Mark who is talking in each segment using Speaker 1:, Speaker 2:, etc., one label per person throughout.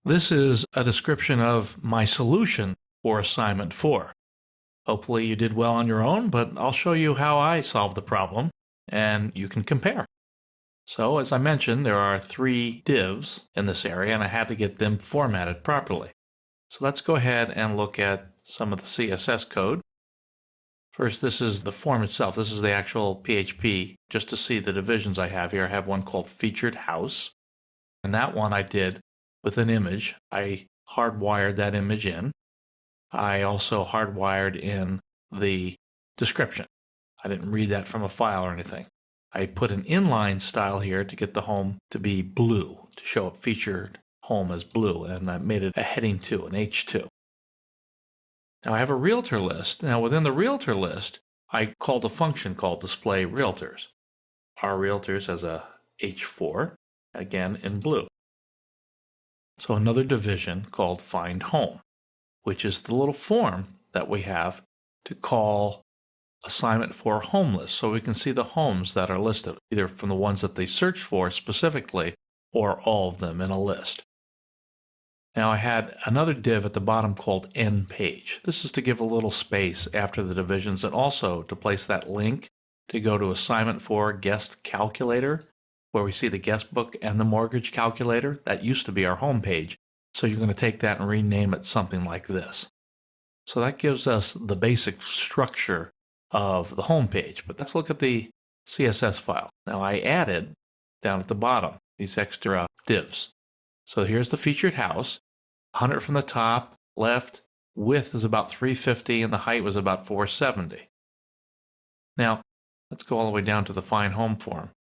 Speaker 1: This is a description of my solution for assignment 4. Hopefully you did well on your own, but I'll show you how I solved the problem and you can compare. So as I mentioned, there are 3 divs in this area and I had to get them formatted properly. So let's go ahead and look at some of the CSS code. First, this is the form itself. This is the actual PHP. Just to see the divisions I have here, I have one called Featured House. And that one I did with an image. I hardwired that image in. I also hardwired in the description. I didn't read that from a file or anything. I put an inline style here to get the home to be blue, to show up featured home as blue, and I made it a heading 2, an H2. Now I have a realtor list. Now within the realtor list, I called a function called display realtors. Our realtors has a H4, again in blue. So another division called find home, which is the little form that we have to call assignment 4 home list, so we can see the homes that are listed, either from the ones that they searched for specifically or all of them in a list. Now I had another div at the bottom called end page. This is to give a little space after the divisions and also to place that link to go to assignment 4 guest calculator, where we see the guest book and the mortgage calculator. That used to be our home page. So you're going to take that and rename it something like this. So that gives us the basic structure of the home page. But let's look at the CSS file. Now I added down at the bottom these extra divs. So here's the featured house, 100 from the top, left, width is about 350 and the height was about 470. Now let's go all the way down to the find home form.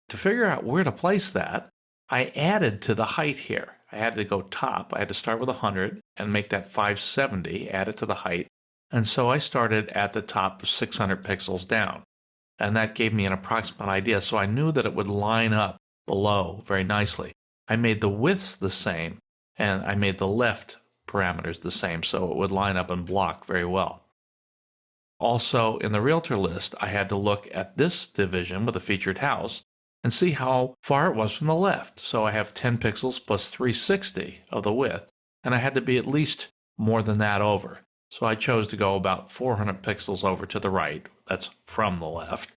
Speaker 1: To figure out where to place that, I added to the height here. I had to go top. I had to start with 100 and make that 570, add it to the height. And so I started at the top 600 pixels down. And that gave me an approximate idea, so I knew that it would line up below very nicely. I made the widths the same, and I made the left parameters the same, so it would line up and block very well. Also, in the realtor list, I had to look at this division with a featured house and see how far it was from the left. So I have 10 pixels plus 360 of the width, and I had to be at least more than that over. So I chose to go about 400 pixels over to the right, that's from the left,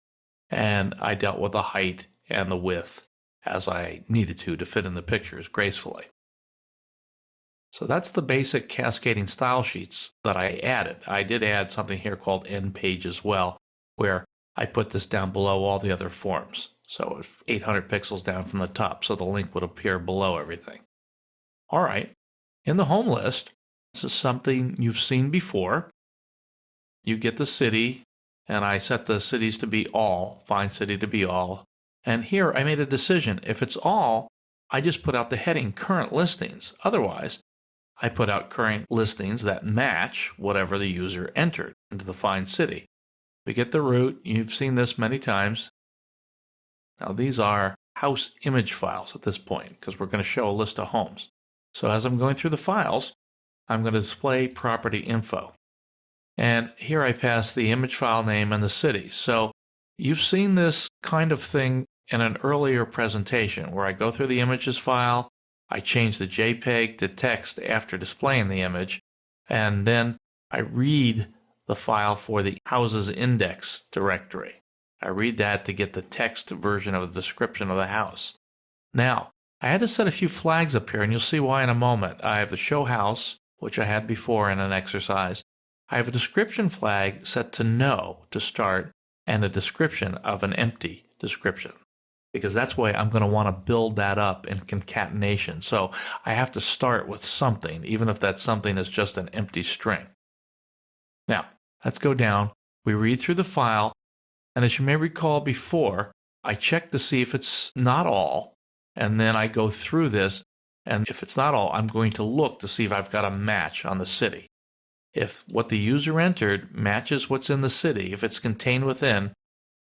Speaker 1: and I dealt with the height and the width as I needed to fit in the pictures gracefully. So that's the basic cascading style sheets that I added. I did add something here called end page as well, where I put this down below all the other forms. So it's 800 pixels down from the top, so the link would appear below everything. All right, in the home list, this is something you've seen before. You get the city, and I set the cities to be all, find city to be all. And here I made a decision. If it's all, I just put out the heading current listings. Otherwise, I put out current listings that match whatever the user entered into the find city. We get the root. You've seen this many times. Now these are house image files at this point because we're going to show a list of homes. So as I'm going through the files, I'm going to display property info. And here I pass the image file name and the city. So you've seen this kind of thing in an earlier presentation where I go through the images file, I change the JPEG to text after displaying the image, and then I read the file for the houses index directory. I read that to get the text version of the description of the house. Now, I had to set a few flags up here, and you'll see why in a moment. I have the show house, which I had before in an exercise. I have a description flag set to no to start, and a description of an empty description, because that's why I'm going to want to build that up in concatenation. So I have to start with something, even if that something is just an empty string. Now, let's go down. We read through the file, and as you may recall before, I check to see if it's not all, and then I go through this, and if it's not all, I'm going to look to see if I've got a match on the city. If what the user entered matches what's in the city, if it's contained within,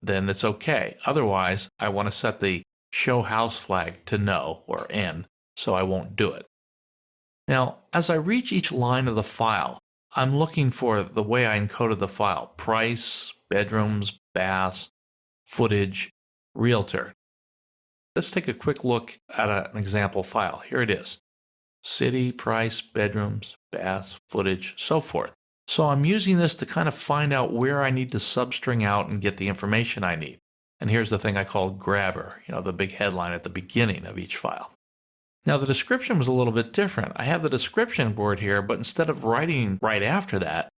Speaker 1: then it's okay. Otherwise, I want to set the show house flag to no or N, so I won't do it. Now, as I reach each line of the file, I'm looking for the way I encoded the file: price, bedrooms, baths, footage, realtor. Let's take a quick look at an example file. Here it is. city, price, bedrooms, baths, footage, so forth. So I'm using this to kind of find out where I need to substring out and get the information I need. And here's the thing I call grabber, the big headline at the beginning of each file. Now the description was a little bit different. I have the description word here, but instead of writing right after that,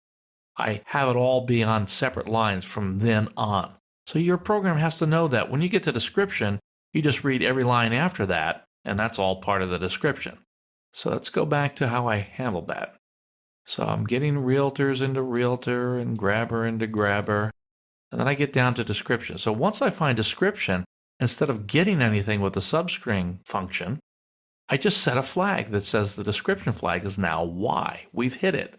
Speaker 1: I have it all be on separate lines from then on. So your program has to know that when you get to description, you just read every line after that, and that's all part of the description. So let's go back to how I handled that. So I'm getting realtors into realtor and grabber into grabber, and then I get down to description. So once I find description, instead of getting anything with the substring function, I just set a flag that says the description flag is now Y. We've hit it.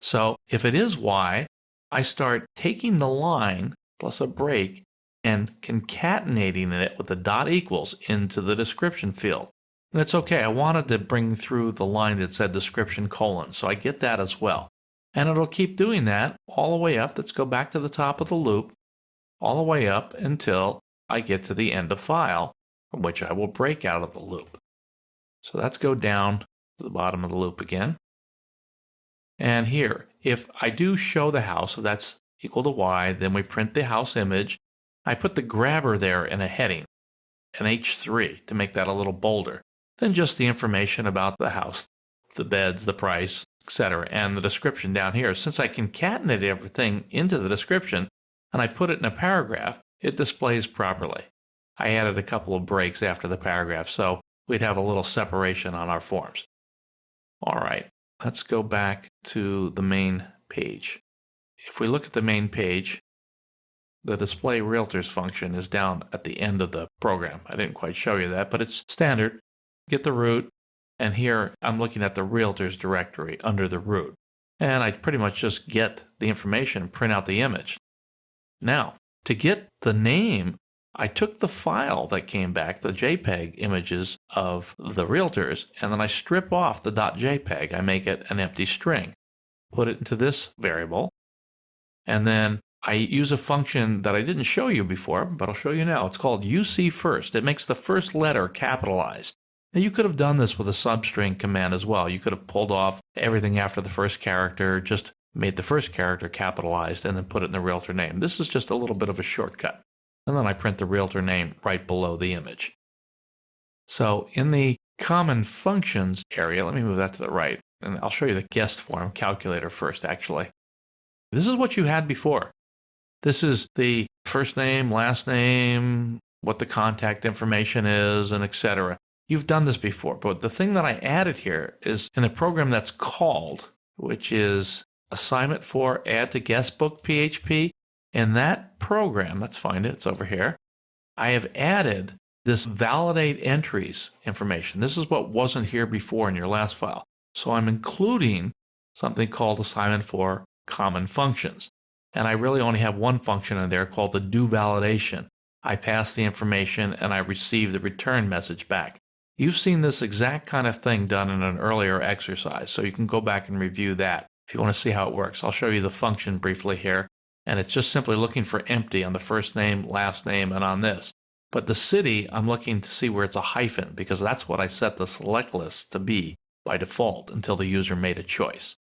Speaker 1: So if it is Y, I start taking the line plus a break and concatenating it with the dot equals into the description field. And it's okay, I wanted to bring through the line that said description colon, so I get that as well. And it'll keep doing that all the way up. Let's go back to the top of the loop, all the way up until I get to the end of file, from which I will break out of the loop. So let's go down to the bottom of the loop again. And here, if I do show the house, if that's equal to Y, then we print the house image. I put the grabber there in a heading, an H3, to make that a little bolder than just the information about the house, the beds, the price, etc., and the description down here. Since I concatenated everything into the description and I put it in a paragraph, it displays properly. I added a couple of breaks after the paragraph, so we'd have a little separation on our forms. All right, let's go back to the main page. If we look at the main page, the display realtors function is down at the end of the program. I didn't quite show you that, but it's standard. Get the root, and here I'm looking at the realtors directory under the root. And I pretty much just get the information, print out the image. Now, to get the name, I took the file that came back, the JPEG images of the realtors, and then I strip off the .jpeg. I make it an empty string, put it into this variable, and then I use a function that I didn't show you before, but I'll show you now. It's called UC_first. It makes the first letter capitalized. Now you could have done this with a substring command as well. You could have pulled off everything after the first character, just made the first character capitalized, and then put it in the realtor name. This is just a little bit of a shortcut. And then I print the realtor name right below the image. So in the common functions area, let me move that to the right, and I'll show you the guest form calculator first, actually. This is what you had before. This is the first name, last name, what the contact information is, and etc. You've done this before, but the thing that I added here is in a program that's called, which is assignment 4 add to guestbook PHP. In that program, let's find it, it's over here, I have added this validate entries information. This is what wasn't here before in your last file. So I'm including something called assignment 4 common functions. And I really only have one function in there called the do validation. I pass the information and I receive the return message back. You've seen this exact kind of thing done in an earlier exercise, so you can go back and review that if you want to see how it works. I'll show you the function briefly here, and it's just simply looking for empty on the first name, last name, and on this. But the city, I'm looking to see where it's a hyphen, because that's what I set the select list to be by default until the user made a choice.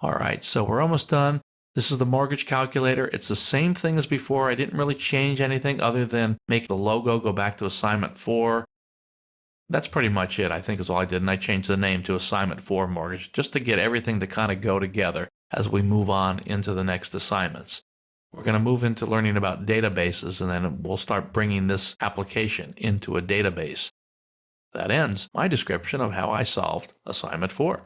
Speaker 1: All right, so we're almost done. This is the mortgage calculator. It's the same thing as before. I didn't really change anything other than make the logo go back to assignment 4. That's pretty much it, I think, is all I did. And I changed the name to assignment 4 mortgage just to get everything to kind of go together as we move on into the next assignments. We're going to move into learning about databases, and then we'll start bringing this application into a database. That ends my description of how I solved assignment 4.